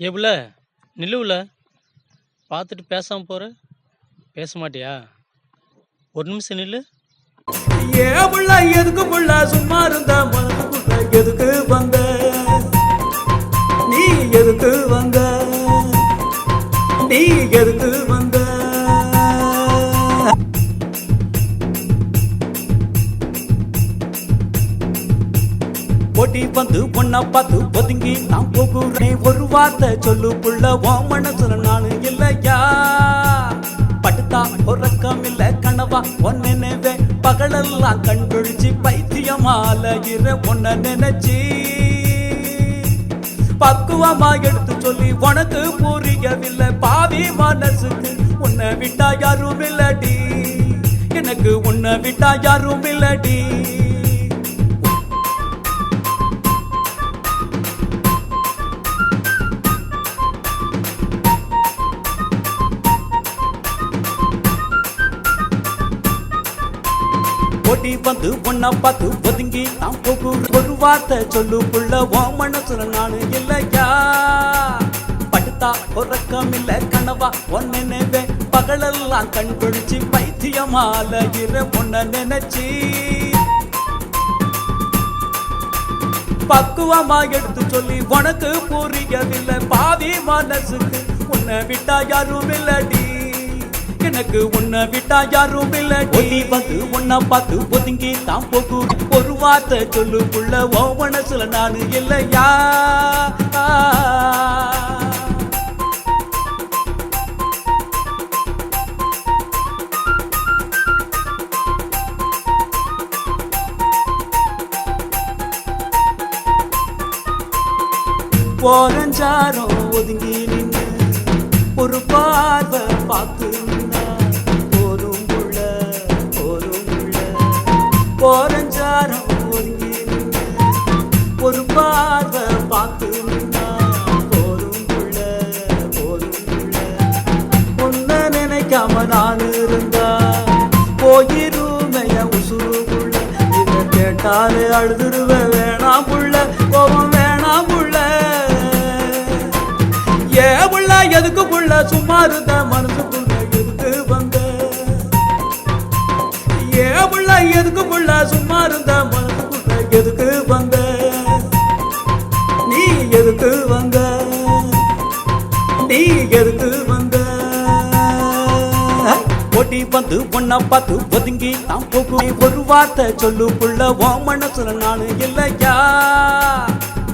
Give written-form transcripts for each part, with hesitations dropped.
ஏபுல நில்லுல பார்த்துட்டு பேசாம போற. பேச மாட்டியா? ஒரு நிமிஷம் நில்லு. ஏபுள்ள எதுக்கு புள்ள சும்மா இருந்த மனதுக்குள்ள எதுக்கு வந்த? நீ எதுக்கு வந்த? நீ எதுக்கு வந்த? ஓட்டி வந்து பொண்ணா பார்த்து ஒதுங்கி நான் போகிறேன். ஒரு வார்த்தை சொல்லு புள்ள, உன் மனசுல நானு இல்லையா? படுத்தா உறக்கம் இல்ல கனவா ஒன்ன நினைவே, பகலெல்லாம் கண்கொழிச்சு பைத்தியமால இரு ஒன்ன நினைச்சி. பக்குவமா எடுத்து சொல்லி உனக்கு புரியவில்லை பாவி மனசுக்கு. உன்னை விட்டா யாரும் இல்லடி, எனக்கு உன்னை விட்டா யாரும் இல்லடி. ஓட்டி வந்து ஒன்னா பார்த்து ஒதுங்கி நான் போகிறேன். ஒரு வார்த்தை சொல்லு புள்ள, உன் மனசுல நானு இல்லையா? படுத்தா உறக்கம் இல்ல கனவா ஒன்ன நினைவே, பகலெல்லாம் கண்கொழிச்சு பைத்தியமால இரு ஒன்ன நினைச்சி. பக்குவமா எடுத்து சொல்லி உனக்கு புரியவில்லை பாவி மனசுக்கு. உன்னை விட்டா யாரும் இல்லடி, எனக்கு உன்னை விட்டா யாரும் இல்லடி. வந்து உன்னை பார்த்து ஒதுங்கி தான் போகு. ஒரு வார்த்தை சொல்லு புள்ள, உன் மனசுல நானு இல்லையா? போரஞ்சாரம் ஒதுங்கி நின்று ஒரு பார்வை பார்த்து போரும் புள்ள போரும் புள்ள. போரஞ்சாரம் ஒதுங்கி நின்று ஒரு பார்வை பார்த்து போரும் புள்ள போரும் புள்ள. உன்னை நினைக்காம நான் இருந்தா போயிருமைய உசுறு புள்ள. இதை கேட்டாலே அழுதுருவேன். வேணாம் புள்ள, கோபம் வேணாம் புள்ள. ஏ புள்ள எதுக்கு புள்ள சும்மா இருந்த மனசுக்குள்ள எதுக்கு வந்த? ஏ புள்ள எதுக்கு புள்ள சும்மா இருந்த மனசுக்குள்ள எதுக்கு வந்த? நீ எதுக்கு வந்த? நீ எதுக்கு வந்த? ஓட்டி வந்து ஒன்னா பார்த்து ஒதுங்கி நான் போகிறேன். ஒரு வார்த்தை சொல்லு புள்ள, உன் மனசுல நானு இல்லையா?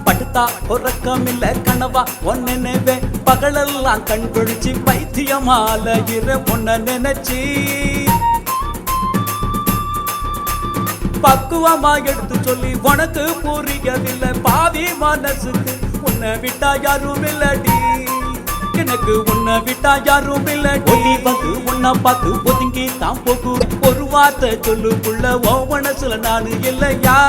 படுத்தா உறக்கம் இல்ல கனவா ஒன்ன நினைவே, பகலெல்லாம் கண்கொழிச்சு பைத்தியமால இரு ஒன்ன நினைச்சி. பக்குவமா எடுத்து சொல்லி உனக்கு புரியவில்லை பாவி மனசுக்கு. உன்னை விட்டா யாரும் இல்லடி, எனக்கு உன்னை விட்டா யாரும் இல்லடி. வந்து உன்னை பார்த்து ஒதுங்கி தான் போகு. ஒரு வார்த்தை சொல்லு புள்ள, உன் மனசுல நானு இல்லையா?